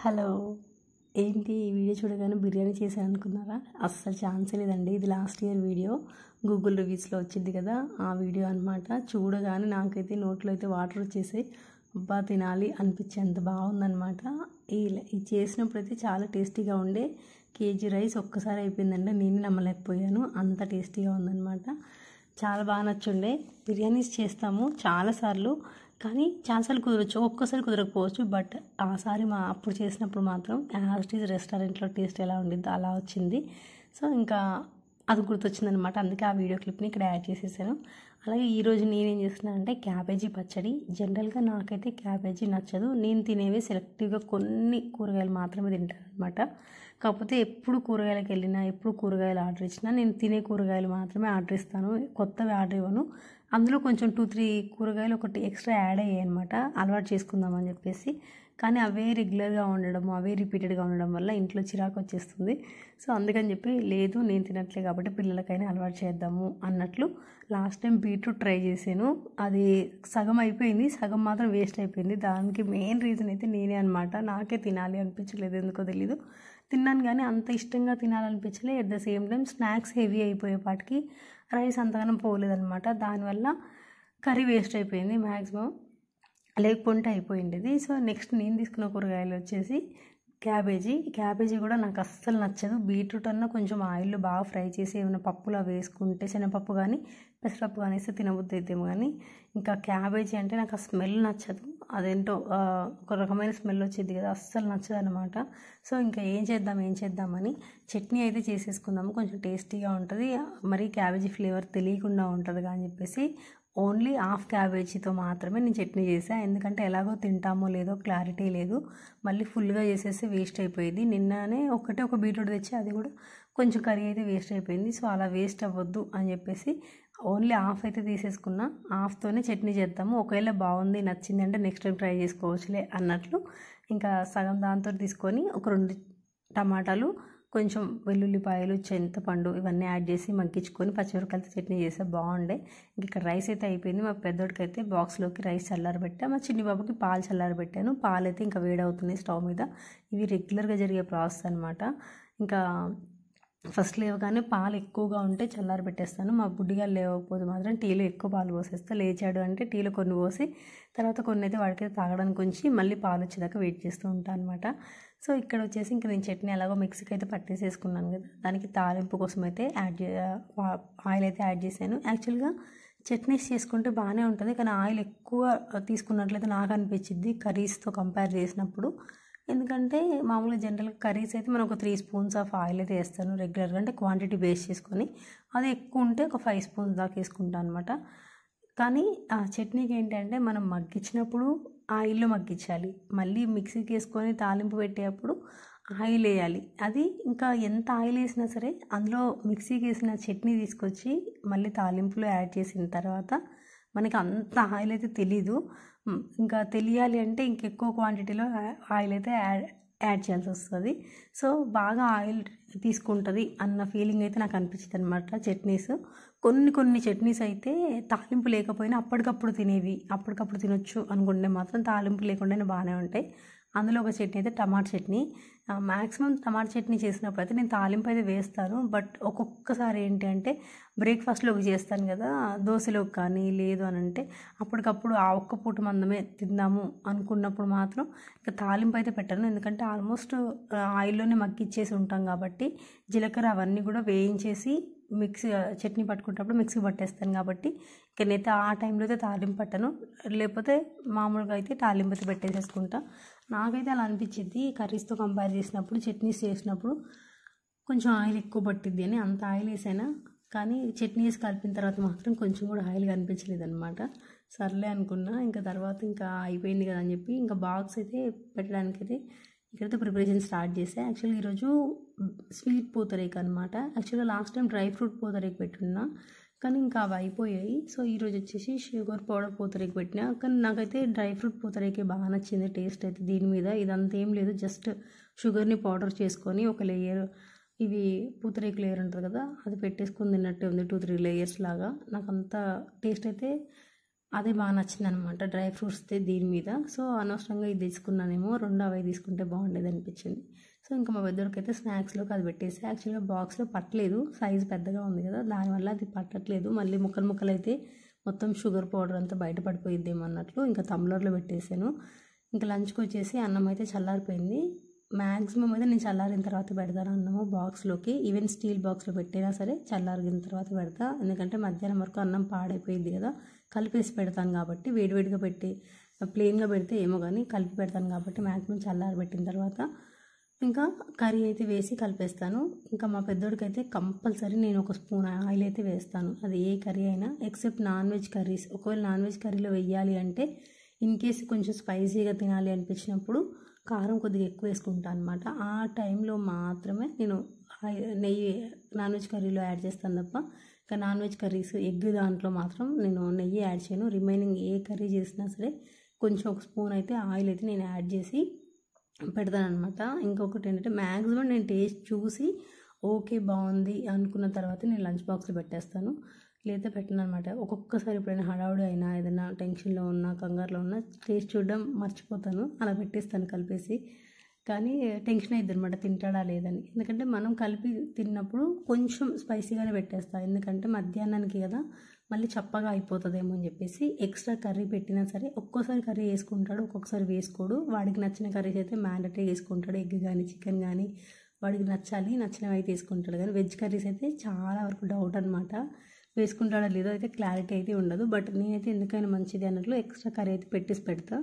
Hello. ఏంటి ఈ video చూడగానే బిర్యానీ చేశాను అనుకున్నారా? అస్సలు ఛాన్సే లేదండి. ఇది లాస్ట్ ఇయర్ వీడియో గూగుల్ రివ్యూస్లో వచ్చింది కదా, ఆ వీడియో అనమాట. చూడగానే నాకైతే నోట్లో అయితే వాటర్ వచ్చేసాయి. అబ్బా తినాలి అనిపించేంత బాగుందనమాట. ఇది చేసినప్పుడు అయితే చాలా టేస్టీగా ఉండే. కేజీ రైస్ ఒక్కసారి అయిపోయిందంటే నేను నమ్మలేకపోయాను, అంత టేస్టీగా ఉందనమాట. చాలా బాగా నచ్చుండే. బిర్యానీస్ చేస్తాము చాలాసార్లు, కానీ చాలాసార్లు కుదరచ్చు, ఒక్కసారి కుదరకపోవచ్చు. బట్ ఆసారి అప్పుడు చేసినప్పుడు మాత్రం యాజ్ ఇట్ ఈజ్ రెస్టారెంట్లో టేస్ట్ ఎలా ఉండిద్దో అలా వచ్చింది. సో ఇంకా అది గుర్తొచ్చిందనమాట, అందుకే ఆ వీడియో క్లిప్ని ఇక్కడ యాడ్ చేసేసాను. అలాగే ఈరోజు నేనేం చేస్తున్నాను అంటే క్యాబేజీ పచ్చడి. జనరల్గా నాకైతే క్యాబేజీ నచ్చదు, నేను తినేవి సెలెక్టివ్గా కొన్ని కూరగాయలు మాత్రమే తింటాను అనమాట. కాకపోతే ఎప్పుడు కూరగాయలకు వెళ్ళినా, ఎప్పుడు కూరగాయలు ఆర్డర్ ఇచ్చినా నేను తినే కూరగాయలు మాత్రమే ఆర్డర్ ఇస్తాను, కొత్తవి ఆర్డర్ ఇవ్వను. అందులో కొంచెం 2-3 కూరగాయలు ఒకటి ఎక్స్ట్రా యాడ్ అయ్యాయి అనమాట, అలవాటు చేసుకుందామని చెప్పేసి. కానీ అవే రెగ్యులర్గా ఉండడం, అవే రిపీటెడ్గా ఉండడం వల్ల ఇంట్లో చిరాకు వచ్చేస్తుంది. సో అందుకని చెప్పి లేదు, నేను తినట్లే కాబట్టి పిల్లలకైనా అలవాటు చేద్దాము అన్నట్లు లాస్ట్ టైం బీట్రూట్ ట్రై చేశాను. అది సగం అయిపోయింది, సగం మాత్రం వేస్ట్ అయిపోయింది. దానికి మెయిన్ రీజన్ అయితే నేనే అనమాట. నాకే తినాలి అనిపించలేదు, ఎందుకో తెలీదు. తిన్నాను కానీ అంత ఇష్టంగా తినాలనిపించలే. At the same time snacks heavy అయిపోయేపాటికి రైస్ అంతగానం పోలేదనమాట. దానివల్ల కర్రీ వేస్ట్ అయిపోయింది మ్యాక్సిమం, లేకుంటే అయిపోయిండేది. సో నెక్స్ట్ నేను తీసుకున్న కూరగాయలు వచ్చేసి క్యాబేజీ కూడా నాకు అస్సలు నచ్చదు. బీట్రూట్ అన్న కొంచెం ఆయిల్లో బాగా ఫ్రై చేసి ఏమైనా పప్పులా వేసుకుంటే, శనగపప్పు కానీ పెసరపప్పు కానీ వేస్తే తినబుద్ధి అయితేమో, కానీ ఇంకా క్యాబేజీ అంటే నాకు ఆ స్మెల్ నచ్చదు. అదేంటో ఒక రకమైన స్మెల్ వచ్చేది కదా, అస్సలు నచ్చదు అనమాట. సో ఇంకా ఏం చేద్దామని చట్నీ అయితే చేసేసుకుందాము, కొంచెం టేస్టీగా ఉంటుంది, మరి క్యాబేజీ ఫ్లేవర్ తెలియకుండా ఉంటుంది అని చెప్పేసి ఓన్లీ హాఫ్ క్యాబేజీతో మాత్రమే నేను చట్నీ చేసాను. ఎందుకంటే ఎలాగో తింటామో లేదో క్లారిటీ లేదు, మళ్ళీ ఫుల్గా చేసేసి వేస్ట్ అయిపోయింది. నిన్ననే ఒక బీట్రూట్ తెచ్చి అది కూడా కొంచెం కర్రీ అయితే వేస్ట్ అయిపోయింది. సో అలా వేస్ట్ అవ్వద్దు అని చెప్పేసి ఓన్లీ హాఫ్ అయితే తీసేసుకున్నా. హాఫ్తోనే చట్నీ చేద్దాము, ఒకవేళ బాగుంది నచ్చింది అంటే నెక్స్ట్ టైం ట్రై చేసుకోవచ్చులే అన్నట్లు ఇంకా సగం దాంతో తీసుకొని ఒక 2 టమాటాలు, కొంచెం వెల్లుల్లిపాయలు, చింతపండు ఇవన్నీ యాడ్ చేసి మగ్గించుకొని పచ్చిమిరపకాయలతో చట్నీ చేస్తే బాగుండే. ఇక్కడ రైస్ అయితే అయిపోయింది. మా పెద్దోడికి అయితే బాక్స్లోకి రైస్ చల్లారబెట్టా, మా చిన్ని బాబుకి పాలు చల్లారబెట్టాను. పాలు అయితే ఇంకా వేడవుతున్నాయి స్టవ్ మీద. ఇవి రెగ్యులర్గా జరిగే ప్రాసెస్ అనమాట. ఇంకా ఫస్ట్ లేవగానే పాలు ఎక్కువగా ఉంటే చల్లారి పెట్టేస్తాను. మా బుడ్డిగా లేవకపోతే మాత్రం టీలో ఎక్కువ పాలు పోసేస్తా. లేచాడు అంటే టీలో కొన్ని పోసి తర్వాత కొన్ని అయితే వాడికైతే తాగడానికి ఉంచి మళ్ళీ పాలు వచ్చేదాకా వెయిట్ చేస్తూ ఉంటాను అనమాట. సో ఇక్కడ వచ్చేసి ఇంకా నేను చట్నీ ఎలాగో మిక్సీకి అయితే పట్టేసేసుకున్నాను కదా, దానికి తాలింపు కోసం అయితే ఆయిల్ అయితే యాడ్ చేశాను. యాక్చువల్గా చట్నీస్ చేసుకుంటే బాగానే ఉంటుంది, కానీ ఆయిల్ ఎక్కువ తీసుకున్నట్లయితే నాకు అనిపించింది కర్రీస్తో కంపేర్ చేసినప్పుడు. ఎందుకంటే మామూలుగా జనరల్గా కర్రీస్ అయితే మనం ఒక 3 స్పూన్స్ ఆఫ్ ఆయిల్ అయితే వేస్తాను రెగ్యులర్గా, అంటే క్వాంటిటీ బేస్ చేసుకొని. అది ఎక్కువ ఉంటే ఒక 5 స్పూన్స్ దాకా వేసుకుంటాను అనమాట. కానీ ఆ చట్నీకి ఏంటంటే మనం మగ్గించినప్పుడు ఆయిల్లో మగ్గించాలి, మళ్ళీ మిక్సీకి వేసుకొని తాలింపు పెట్టేటప్పుడు ఆయిల్ వేయాలి. అది ఇంకా ఎంత ఆయిల్ వేసినా సరే అందులో మిక్సీకి వేసిన చట్నీ తీసుకొచ్చి మళ్ళీ తాలింపులో యాడ్ చేసిన తర్వాత మనకి అంత ఆయిల్ అయితే తెలీదు. ఇంకా తెలియాలి అంటే ఇంకెక్కువ క్వాంటిటీలో ఆయిల్ అయితే యాడ్ చేయాల్సి వస్తుంది. సో బాగా ఆయిల్ తీసుకుంటుంది అన్న ఫీలింగ్ అయితే నాకు అనిపించింది అనమాట. చట్నీస్ కొన్ని చట్నీస్ అయితే తాలింపు లేకపోయినా అప్పటికప్పుడు అప్పటికప్పుడు తినొచ్చు అనుకుంటే మాత్రం తాలింపు లేకుండానే బాగానే ఉంటాయి. అందులో ఒక చట్నీ అయితే టమాటా చట్నీ. మ్యాక్సిమం టమాటా చట్నీ చేసినప్పుడు అయితే నేను తాలింపు అయితే వేస్తాను. బట్ ఒక్కొక్కసారి ఏంటి అంటే బ్రేక్ఫాస్ట్లోకి చేస్తాను కదా, దోశలోకి కానీ లేదు అని అంటే అప్పటికప్పుడు ఆ ఒక్క పూట మందమే తిందాము అనుకున్నప్పుడు మాత్రం ఇంకా తాలింపు అయితే పెట్టాను. ఎందుకంటే ఆల్మోస్ట్ ఆయిల్లోనే మగ్గిచ్చేసి ఉంటాం కాబట్టి జీలకర్ర అవన్నీ కూడా వేయించేసి మిక్సీ చట్నీ పట్టుకునేటప్పుడు మిక్సీ పట్టేస్తాను కాబట్టి ఇక నేనైతే ఆ టైంలో అయితే తాలింపు పట్టను, లేకపోతే మామూలుగా అయితే తాలింపు అయితే పెట్టేసేసుకుంటా. నాకైతే అలా అనిపించింది కర్రీస్తో కంపేర్ చేసినప్పుడు, చట్నీస్ చేసినప్పుడు కొంచెం ఆయిల్ ఎక్కువ పట్టిద్ది అని. అంత ఆయిల్ వేసైనా కానీ చట్నీ వేసి కలిపిన తర్వాత మాత్రం కొంచెం కూడా ఆయిల్ కనిపించలేదు అనమాట. సర్లే అనుకున్నా. ఇంకా తర్వాత ఇంకా అయిపోయింది కదా అని చెప్పి ఇంకా బాక్స్ అయితే పెట్టడానికైతే ఇక్కడైతే ప్రిపరేషన్ స్టార్ట్ చేసాను. యాక్చువల్గా ఈరోజు స్వీట్ పూతరేక్ అనమాట. యాక్చువల్గా లాస్ట్ టైం డ్రై ఫ్రూట్ పూతరేక్ పెట్టున్నా, కానీ ఇంకా అవి అయిపోయాయి. సో ఈరోజు వచ్చేసి షుగర్ పౌడర్ పూతరేక్ పెట్టినా. కానీ నాకైతే డ్రై ఫ్రూట్ పూతరేకే బాగా నచ్చింది టేస్ట్ అయితే దీని మీద. ఇదంతా ఏం లేదు, జస్ట్ షుగర్ని పౌడర్ చేసుకొని ఒక లేయర్ ఇవి పూతరేకు లేయర్ ఉంటుంది కదా, అది పెట్టేసుకొని తిన్నట్టే ఉంది, 2-3 లేయర్స్ లాగా. నాకు అంత టేస్ట్ అయితే అదే బాగా నచ్చింది అనమాట, డ్రై ఫ్రూట్స్ది దీని మీద. సో అనవసరంగా ఇది తీసుకున్నానేమో, రెండు అవే తీసుకుంటే బాగుండేది అనిపించింది. సో ఇంకా మా పెద్దోడికి అయితే స్నాక్స్లోకి అది పెట్టేసి, యాక్చువల్గా బాక్స్లో పట్టలేదు, సైజు పెద్దగా ఉంది కదా, దానివల్ల అది పట్టట్లేదు. మళ్ళీ ముక్కలు ముక్కలు అయితే మొత్తం షుగర్ పౌడర్ అంతా బయట పడిపోయిద్దేమో అన్నట్లు ఇంకా టంబ్లర్లో పెట్టేసాను. ఇంకా లంచ్కి వచ్చేసి అన్నం అయితే చల్లారిపోయింది. మ్యాక్సిమం అయితే నేను చల్లారిన తర్వాత పెడతాను అన్నము బాక్స్లోకి, ఈవెన్ స్టీల్ బాక్స్లో పెట్టినా సరే చల్లారిన తర్వాత పెడతా. ఎందుకంటే మధ్యాహ్నం వరకు అన్నం పాడైపోయింది కదా, కలిపేసి పెడతాను కాబట్టి. వేడివేడిగా పెట్టి ప్లెయిన్గా పెడితే ఏమో కానీ కలిపి పెడతాను కాబట్టి మ్యాక్సిమం చల్లారి పెట్టిన తర్వాత ఇంకా కర్రీ అయితే వేసి కలిపేస్తాను. ఇంకా మా పెద్దోడికి అయితే కంపల్సరీ నేను ఒక స్పూన్ ఆయిల్ అయితే వేస్తాను, అది ఏ కర్రీ అయినా ఎక్సెప్ట్ నాన్ వెజ్ కర్రీస్. ఒకవేళ నాన్ వెజ్ కర్రీలో వెయ్యాలి అంటే ఇన్ కేస్ కొంచెం స్పైసీగా తినాలి అనిపించినప్పుడు కారం కొద్దిగా ఎక్కువ వేసుకుంటాను అనమాట. ఆ టైంలో మాత్రమే నేను నెయ్యి నాన్ వెజ్ కర్రీలో యాడ్ చేస్తాను తప్ప, ఇంకా నాన్ వెజ్ కర్రీస్ ఎగ్ దాంట్లో మాత్రం నేను నెయ్యి యాడ్ చేయను. రిమైనింగ్ ఏ కర్రీ చేసినా సరే కొంచెం ఒక స్పూన్ అయితే ఆయిల్ అయితే నేను యాడ్ చేసి పెడతాను అనమాట. ఇంకొకటి ఏంటంటే మ్యాక్సిమం నేను టేస్ట్ చూసి ఓకే బాగుంది అనుకున్న తర్వాత నేను లంచ్ బాక్స్లో పెట్టేస్తాను, లేదా పెట్టను అనమాట. ఒక్కొక్కసారి ఎప్పుడైనా హడావుడి అయినా ఏదైనా టెన్షన్లో ఉన్నా కంగారులో ఉన్నా టేస్ట్ చూడడం మర్చిపోతాను, అలా పెట్టేస్తాను కలిపేసి. కానీ టెన్షన్ అవుతుంది అనమాట తింటాడా లేదని. ఎందుకంటే మనం కలిపి తిన్నప్పుడు కొంచెం స్పైసీగానే పెట్టేస్తాను, ఎందుకంటే మధ్యాహ్నానికి కదా మళ్ళీ చప్పగా అయిపోతుందేమో అని చెప్పేసి. ఎక్స్ట్రా కర్రీ పెట్టినా సరే ఒక్కోసారి కర్రీ వేసుకుంటాడు, ఒక్కొక్కసారి వేసుకోడు. వాడికి నచ్చిన కర్రీస్ అయితే మ్యాండటరీ వేసుకుంటాడు, ఎగ్ కానీ చికెన్ కానీ వాడికి నచ్చాలి, నచ్చినవి అయితే వేసుకుంటాడు. కానీ వెజ్ కర్రీస్ అయితే చాలా వరకు డౌట్ అనమాట, వేసుకుంటాడో లేదో అయితే క్లారిటీ అయితే ఉండదు. బట్ నేనైతే ఎందుకైనా మంచిది అన్నట్లు ఎక్స్ట్రా కర్రీ అయితే పెట్టేసి పెడతా.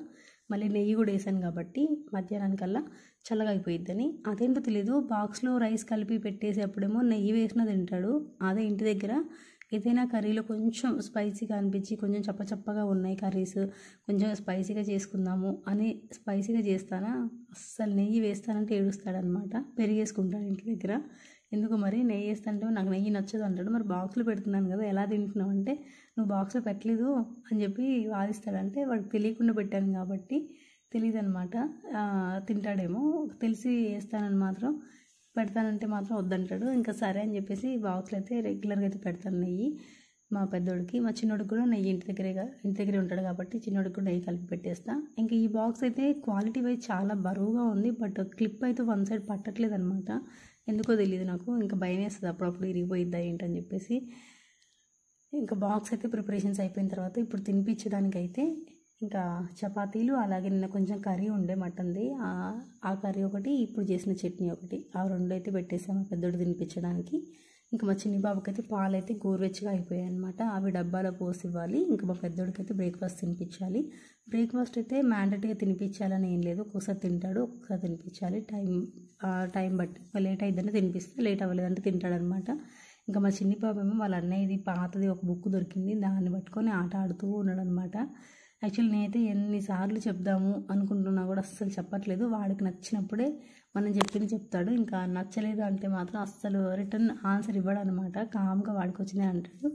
మళ్ళీ నెయ్యి కూడా వేసాను కాబట్టి మధ్యాహ్నానికల్లా చల్లగా అయిపోయిద్దని. అదేంటో తెలీదు, బాక్స్లో రైస్ కలిపి పెట్టేసేప్పుడేమో నెయ్యి వేసినా తింటాడు. అదే ఇంటి దగ్గర ఏదైనా కర్రీలో కొంచెం స్పైసీగా అనిపించి కొంచెం చప్పచప్పగా ఉన్నాయి కర్రీస్, కొంచెం స్పైసీగా చేసుకుందాము అని స్పైసీగా చేస్తానా, అస్సలు నెయ్యి వేస్తానంటే ఏడుస్తాడనమాట. పెరిగేసుకుంటాడు ఇంటి దగ్గర. ఎందుకు మరి నెయ్యి వేస్తాంటే నాకు నెయ్యి నచ్చదు అంటాడు. మరి బాక్స్లో పెడుతున్నాను కదా ఎలా తింటున్నావు అంటే, నువ్వు బాక్స్లో పెట్టలేదు అని చెప్పి వాదిస్తాడంటే వాడికి తెలియకుండా పెట్టాను కాబట్టి తెలియదు అనమాట. తింటాడేమో, తెలిసి వేస్తానని మాత్రం పెడతానంటే మాత్రం వద్దంటాడు. ఇంకా సరే అని చెప్పేసి బాక్స్లో అయితే రెగ్యులర్గా అయితే పెడతాను నెయ్యి మా పెద్దోడికి. మా చిన్నోడికి కూడా నెయ్యి ఇంటి దగ్గరే ఉంటాడు కాబట్టి చిన్నోడికి కూడా నెయ్యి కలిపి పెట్టేస్తా. ఇంకా ఈ బాక్స్ అయితే క్వాలిటీ వైజ్ చాలా బరువుగా ఉంది, బట్ క్లిప్ అయితే వన్ సైడ్ పట్టట్లేదు అనమాట, ఎందుకో తెలియదు నాకు. ఇంకా భయం వేస్తుంది అప్పుడప్పుడు ఇరిగిపోయిద్దా ఏంటని చెప్పేసి. ఇంకా బాక్స్ అయితే ప్రిపరేషన్స్ అయిపోయిన తర్వాత ఇప్పుడు తినిపించడానికి అయితే ఇంకా చపాతీలు, అలాగే నిన్న కొంచెం కర్రీ ఉండే మటన్ది, ఆ కర్రీ ఒకటి, ఇప్పుడు చేసిన చట్నీ ఒకటి, ఆ రెండు అయితే పెట్టేసాము పెద్దోడు తినిపించడానికి. ఇంకా మా చిన్ని బాబుకి అయితే పాలు అయితే గోరువెచ్చగా అయిపోయాయి అనమాట, అవి డబ్బాలో పోసి ఇవ్వాలి. ఇంకా మా పెద్దోడికి అయితే బ్రేక్ఫాస్ట్ తినిపించాలి. బ్రేక్ఫాస్ట్ అయితే మ్యాండేటరీగా తినిపించాలని ఏం లేదు, ఒక్కొక్కసారి తింటాడు ఒక్కొక్కసారి తినిపించాలి, టైం బట్టి. లేట్ అయిద్దని తినిపిస్తే, లేట్ అవ్వలేదంటే తింటాడనమాట. ఇంకా మా చిన్ని బాబు ఏమో వాళ్ళ అన్నయ్యది పాతది ఒక బుక్ దొరికింది, దాన్ని పట్టుకొని ఆట ఆడుతూ ఉన్నాడు అనమాట. యాక్చువల్లీ నేనైతే ఎన్నిసార్లు చెప్దాము అనుకుంటున్నా కూడా అస్సలు చెప్పట్లేదు. వాడికి నచ్చినప్పుడే మనం చెప్పింది చెప్తాడు, ఇంకా నచ్చలేదు అంటే మాత్రం అస్సలు రిటర్న్ ఆన్సర్ ఇవ్వడు అనమాట. కామ్గా వాడికి వచ్చినాయి అంటాడు.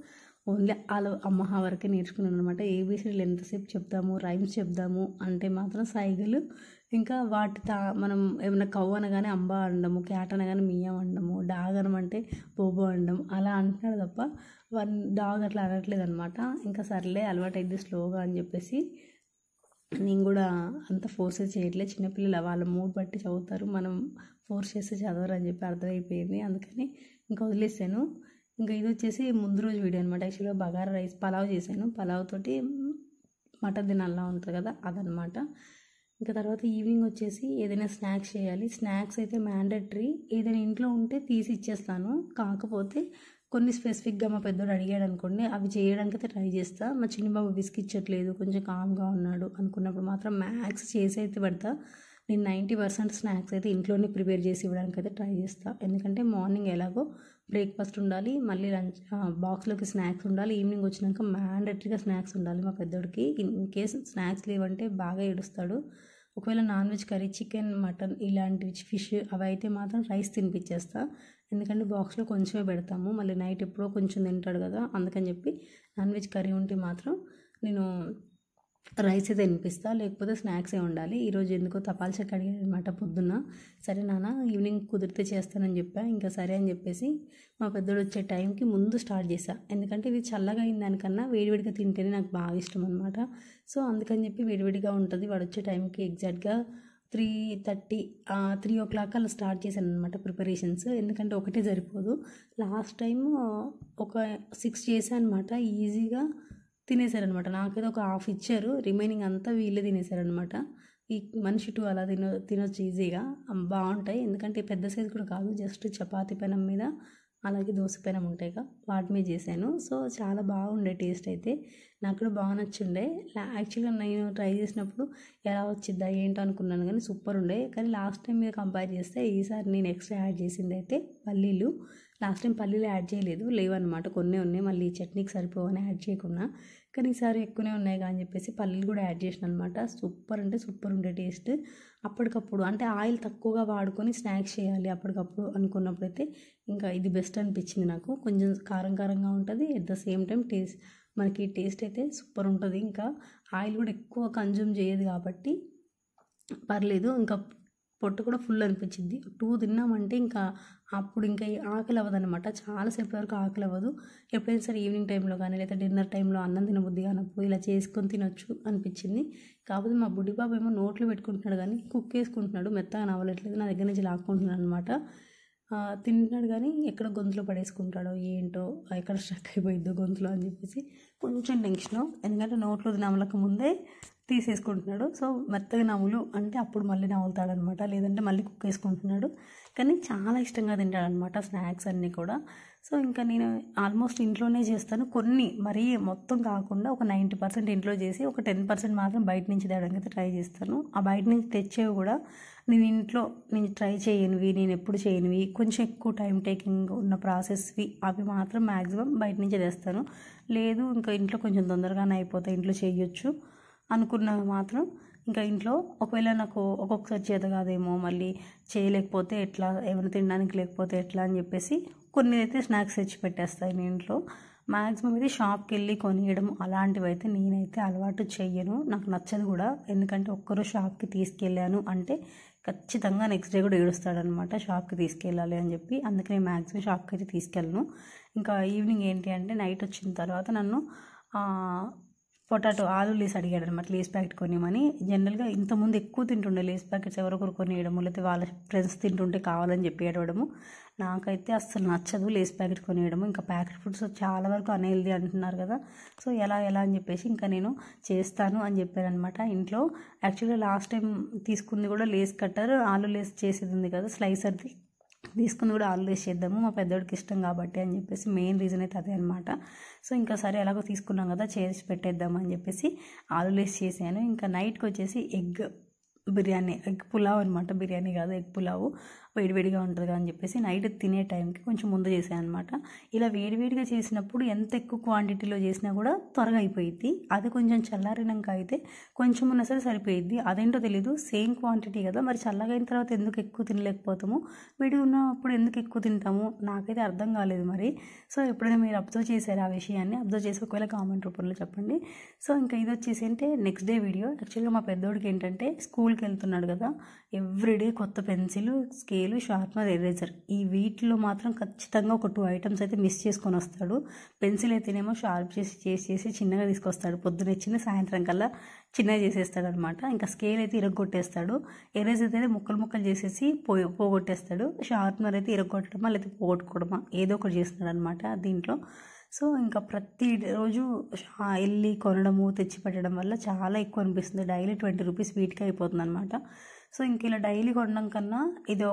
ఓన్లీ అలా అమ్మహ వరకే నేర్చుకున్నాను అనమాట. ఏబీసీలు ఎంతసేపు చెప్తాము, రైమ్స్ చెప్దాము అంటే మాత్రం సైగలు. ఇంకా మనం ఏమైనా కవ్వు అనగానే అంబా అనడము, క్యాట్ అనగానే మియాం అనడము, డాగ్ అనమంటే బోబో అనడం, అలా అంటున్నాడు తప్ప డాగ్ అట్లా అనట్లేదు అనమాట. ఇంకా సర్లే అలవాటు అయింది స్లోగా అని చెప్పేసి నేను కూడా అంత ఫోర్స్ చేయట్లేదు. చిన్నపిల్లలు వాళ్ళ మూడ్ బట్టి చదువుతారు, మనం ఫోర్స్ చేస్తే చదవరు అని చెప్పి అర్థమైపోయింది, అందుకని ఇంకా వదిలేసాను. ఇంకా ఇది వచ్చేసి ముందు రోజు వీడియో అనమాట. యాక్చువల్గా బగారా రైస్ పలావ్ చేశాను, పలావ్ తోటి మటన్ తినాలా ఉంటుంది కదా అదనమాట. ఇంకా తర్వాత ఈవినింగ్ వచ్చేసి ఏదైనా స్నాక్స్ చేయాలి. స్నాక్స్ అయితే మ్యాండేటరీ, ఏదైనా ఇంట్లో ఉంటే తీసి ఇచ్చేస్తాను. కాకపోతే కొన్ని స్పెసిఫిక్గా మా పెద్దోడు అడిగాడు అనుకోండి, అవి చేయడానికి అయితే ట్రై చేస్తా. మా చిన్న బాబు విసిగిచ్చట్లేదు, కొంచెం కామ్గా ఉన్నాడు అనుకున్నప్పుడు మాత్రం మ్యాక్స్ చేసి అయితే పెడతా. నేను 90% స్నాక్స్ అయితే ఇంట్లోనే ప్రిపేర్ చేసి ఇవ్వడానికి అయితే ట్రై చేస్తాను. ఎందుకంటే మార్నింగ్ ఎలాగో బ్రేక్ఫాస్ట్ ఉండాలి, మళ్ళీ లంచ్ బాక్స్లోకి స్నాక్స్ ఉండాలి, ఈవినింగ్ వచ్చినాక మ్యాండేటరీగా స్నాక్స్ ఉండాలి మా పెద్దోడికి. ఇన్ కేస్ స్నాక్స్ లేవంటే బాగా ఏడుస్తాడు. ఒకవేళ non veg curry, chicken, mutton ఇలాంటివి, ఫిష్ అవి అయితే మాత్రం రైస్ తినిపించేస్తా. ఎందుకంటే బాక్స్లో కొంచెమే పెడతాము, మళ్ళీ నైట్ ఎప్పుడో కొంచెం తింటాడు కదా, అందుకని చెప్పి నాన్ వెజ్ కర్రీ ఉంటే మాత్రం నేను రైస్ అయితే తినిపిస్తా, లేకపోతే స్నాక్సే ఉండాలి. ఈరోజు ఎందుకో తపాల్ చెక్క అడిగాడు అనమాట పొద్దున్న. సరే నాన్న ఈవినింగ్ కుదిరితే చేస్తానని చెప్పా. ఇంకా సరే అని చెప్పేసి మా పెద్దోడు వచ్చే టైంకి ముందు స్టార్ట్ చేశా. ఎందుకంటే ఇది చల్లగా అయిన దానికన్నా వేడివేడిగా తింటేనే నాకు బాగా ఇష్టం అనమాట. సో అందుకని చెప్పి వేడివేడిగా ఉంటుంది. వాడు వచ్చే టైంకి ఎగ్జాక్ట్గా 3:30 3:00 అలా స్టార్ట్ చేశాను అనమాట ప్రిపరేషన్స్. ఎందుకంటే ఒకటే సరిపోదు. లాస్ట్ టైం ఒక 6 చేశాను అనమాట. ఈజీగా తినేసారనమాట. నాకైతే ఒక హాఫ్ ఇచ్చారు, రిమైనింగ్ అంతా వీళ్ళే తినేసారనమాట. ఈ మనిషి 2 అలా తినొచ్చు ఈజీగా. బాగుంటాయి, ఎందుకంటే పెద్ద సైజు కూడా కాదు, జస్ట్ చపాతీ పెనం మీద అలాగే దోశ పెనం ఉంటాయిగా వాటి మీద చేశాను. సో చాలా బాగుండే టేస్ట్ అయితే, నాకు కూడా బాగా నచ్చుండే. యాక్చువల్గా నేను ట్రై చేసినప్పుడు ఎలా వచ్చిద్దా ఏంటో అనుకున్నాను, కానీ సూపర్ ఉండే. కానీ లాస్ట్ టైం మీద కంపేర్ చేస్తే ఈసారి నేను ఎక్స్ట్రా యాడ్ చేసింది అయితే పల్లీలు. లాస్ట్ టైం పల్లీలు యాడ్ చేయలేదు, లేవన్నమాట, కొన్ని ఉన్నాయి, మళ్ళీ చట్నీకి సరిపోవని యాడ్ చేయకుండా. కానీ ఈసారి ఎక్కువనే ఉన్నాయి అని చెప్పేసి పల్లీలు కూడా యాడ్ చేసిన అనమాట. సూపర్ అంటే సూపర్ ఉండే టేస్ట్. అప్పటికప్పుడు అంటే ఆయిల్ తక్కువగా వాడుకొని స్నాక్స్ చేయాలి అప్పటికప్పుడు అనుకున్నప్పుడైతే ఇంకా ఇది బెస్ట్ అనిపించింది నాకు. కొంచెం కారం కారంగా ఉంటుంది, ఎట్ ద సేమ్ టైం మనకి టేస్ట్ అయితే సూపర్ ఉంటుంది. ఇంకా ఆయిల్ కూడా ఎక్కువ కన్జ్యూమ్ చేయదు కాబట్టి పర్లేదు. ఇంకా పొట్టు కూడా ఫుల్ అనిపించింది. 2 తిన్నామంటే ఇంకా అప్పుడు ఇంకా ఆకలి అవ్వదన్నమాట. చాలాసేపు వరకు ఆకలి అవ్వదు. ఎప్పుడైనా సరే ఈవినింగ్ టైంలో కానీ లేదా డిన్నర్ టైంలో అన్నం తినబుద్ధి కానప్పుడు ఇలా చేసుకొని తినొచ్చు అనిపించింది. కాకపోతే మా బుడ్డిబాబు ఏమో నోట్లో పెట్టుకుంటున్నాడు కానీ కుక్ వేసుకుంటున్నాడు, మెత్తగా నవ్వట్లేదు, నా దగ్గర నుంచి లాక్కుంటున్నాడు అనమాట. తింటున్నాడు కానీ ఎక్కడ గొంతులో పడేసుకుంటాడో ఏంటో, ఎక్కడ స్ట్రక్ అయిపోయిద్దో గొంతులో అని చెప్పేసి కొంచెం టెన్షను. ఎందుకంటే నోట్లో నమలక ముందే తీసేసుకుంటున్నాడు. సో మెత్తగా నవ్వులు అంటే అప్పుడు మళ్ళీ నవ్వుతాడనమాట, లేదంటే మళ్ళీ కుక్ వేసుకుంటున్నాడు. కానీ చాలా ఇష్టంగా తింటాడనమాట స్నాక్స్ అన్నీ కూడా. సో ఇంకా నేను ఆల్మోస్ట్ ఇంట్లోనే చేస్తాను. కొన్ని మరీ మొత్తం కాకుండా ఒక 90% ఇంట్లో చేసి ఒక 10% మాత్రం బయట నుంచి తేవడానికి అయితే ట్రై చేస్తాను. ఆ బయట నుంచి తెచ్చేవి కూడా నేను ట్రై చేయనివి, నేను ఎప్పుడు చేయనివి, కొంచెం ఎక్కువ టైం టేకింగ్ ఉన్న ప్రాసెస్వి అవి మాత్రం మ్యాక్సిమం బయట నుంచే తెస్తాను. లేదు ఇంకా ఇంట్లో కొంచెం తొందరగానే అయిపోతాయి, ఇంట్లో చేయొచ్చు అనుకున్నవి మాత్రం ఇంకా ఇంట్లో, ఒకవేళ నాకు ఒక్కొక్కసారి చేత కాదేమో, మళ్ళీ చేయలేకపోతే ఎట్లా, ఏమైనా తినడానికి లేకపోతే ఎట్లా అని చెప్పేసి కొన్ని అయితే స్నాక్స్ తెచ్చి పెట్టేస్తాను నేను ఇంట్లో. మ్యాక్సిమం అయితే షాప్కి వెళ్ళి కొనియడం అలాంటివి అయితే నేనైతే అలవాటు చెయ్యను, నాకు నచ్చదు కూడా. ఎందుకంటే ఒక్కరోజు షాప్కి తీసుకెళ్ళాను అంటే ఖచ్చితంగా నెక్స్ట్ డే కూడా ఏడుస్తాడనమాట షాప్కి తీసుకెళ్ళాలి అని చెప్పి. అందుకని మ్యాక్సిమం షాప్కి అయితే తీసుకెళ్ళను. ఇంకా ఈవినింగ్ ఏంటి అంటే నైట్ వచ్చిన తర్వాత నన్ను ఆలు లేస్ అడిగాడు అనమాట, లేస్ ప్యాకెట్ కొనిమని. జనరల్గా ఇంతకుముందు ఎక్కువ తింటుండే లేస్ ప్యాకెట్స్, ఎవరొకరు కొనియడము లేకపోతే వాళ్ళ ఫ్రెండ్స్ తింటుంటే కావాలని చెప్పి ఏడవడము. నాకైతే అస్సలు నచ్చదు లేస్ ప్యాకెట్ కొనియడము. ఇంకా ప్యాకెట్ ఫుడ్స్ చాలా వరకు అన్హెల్దీ అంటున్నారు కదా, సో ఎలా అని చెప్పేసి ఇంకా నేను చేస్తాను అని చెప్పాను అనమాట ఇంట్లో. యాక్చువల్గా లాస్ట్ టైం తీసుకుంది కూడా లేస్ కట్టర్, ఆలు లేస్ చేసేది ఉంది కదా స్లైసర్ది, తీసుకుని కూడా ఆలు లేస్ చేద్దాము మా పెద్దోడికి ఇష్టం కాబట్టి అని చెప్పేసి మెయిన్ రీజన్ అయితే అదే అనమాట. సో ఇంకా సరే ఎలాగో తీసుకున్నాం కదా చేసి పెట్టేద్దాము అని చెప్పేసి ఆలు లేస్ చేశాను. ఇంకా నైట్కి వచ్చేసి ఎగ్ పులావ్ అనమాట, బిర్యానీ కాదు ఎగ్ పులావ్, వేడివేడిగా ఉంటుంది అని చెప్పేసి నైట్ తినే టైంకి కొంచెం ముందు చేశాను అనమాట. ఇలా వేడివేడిగా చేసినప్పుడు ఎంత ఎక్కువ క్వాంటిటీలో చేసినా కూడా త్వరగా అయిపోయిద్ది. అది కొంచెం చల్లారినాక అయితే కొంచెం ఉన్నా సరే సరిపోయిద్ది. అదేంటో తెలీదు, సేమ్ క్వాంటిటీ కదా, మరి చల్లగా అయిన తర్వాత ఎందుకు ఎక్కువ తినలేకపోతాము, వేడి ఉన్నప్పుడు ఎందుకు ఎక్కువ తింటాము, నాకైతే అర్థం కాలేదు మరి. సో ఎప్పుడైనా మీరు అబ్జర్వ్ చేశారు ఆ విషయాన్ని? అబ్జర్వ్ చేసి ఒకవేళ కామెంట్ రూపంలో చెప్పండి. సో ఇంకా ఇది వచ్చేసి అంటే నెక్స్ట్ డే వీడియో. యాక్చువల్గా మా పెద్దోడికి ఏంటంటే స్కూల్కి వెళ్తున్నాడు కదా, ఎవ్రీడే కొత్త పెన్సిల్, స్కేల్, షార్ప్నర్, ఎరేజర్, ఈ వీటిలో మాత్రం ఖచ్చితంగా ఒక 2 ఐటమ్స్ అయితే మిస్ చేసుకొని వస్తాడు. పెన్సిల్ అయితేనేమో షార్ప్ చేసి చిన్నగా తీసుకొస్తాడు, పొద్దున చిన్న సాయంత్రం కల్లా చిన్నగా చేసేస్తాడు అనమాట. ఇంకా స్కేల్ అయితే ఇరగొట్టేస్తాడు, ఎరేజర్ అయితే ముక్కలు చేసేసి పోగొట్టేస్తాడు, షార్ప్నర్ అయితే ఇరగొట్టడమా లేకపోతే పోగొట్టుకోవడమా ఏదో ఒకటి చేస్తున్నాడు అనమాట దీంట్లో. సో ఇంకా ప్రతిరోజు వెళ్ళి కొనడము తెచ్చి పెట్టడం వల్ల చాలా ఎక్కువ అనిపిస్తుంది. డైలీ 20 రూపీస్ వీటికి అయిపోతుంది అనమాట. సో ఇంక ఇలా డైలీ కొనడం కన్నా ఇది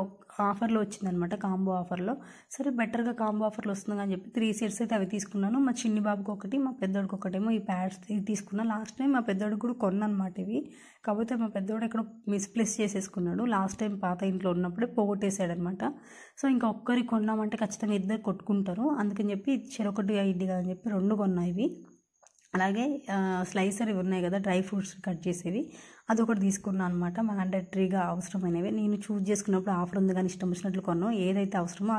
ఆఫర్లో వచ్చిందనమాట, కాంబో ఆఫర్లో. సరే బెటర్గా కాంబో ఆఫర్లో వస్తుంది అని చెప్పి 3 సెట్స్ అయితే అవి తీసుకున్నాను. మా చిన్ని బాబుకి ఒకటి, మా పెద్దోడికి ఒకటేమో ఈ ప్యాడ్స్ ఇది తీసుకున్నాను. లాస్ట్ టైం మా పెద్దోడికి కూడా కొన్నానమాట ఇవి, కాకపోతే మా పెద్దోడు ఎక్కడో మిస్ప్లేస్ చేసేసుకున్నాడు, లాస్ట్ టైం పాత ఇంట్లో ఉన్నప్పుడే పోగొట్టేసాడనమాట. సో ఇంకా ఒక్కరికి కొన్నామంటే ఖచ్చితంగా ఇద్దరు కొట్టుకుంటారు, అందుకని చెప్పి చెరొకటి అయ్యిద్ది కదా అని చెప్పి 2 కొన్నా ఇవి. అలాగే స్లైసర్ ఇవి ఉన్నాయి కదా డ్రై ఫ్రూట్స్ కట్ చేసేవి, అదొకటి తీసుకున్నాను అనమాట. మ్యాండేటరీగా అవసరమైనవి నేను చూస్ చేసుకున్నప్పుడు ఆఫర్ ఉంది కానీ ఇష్టం వచ్చినట్లు కొన్నాను, ఏదైతే అవసరమో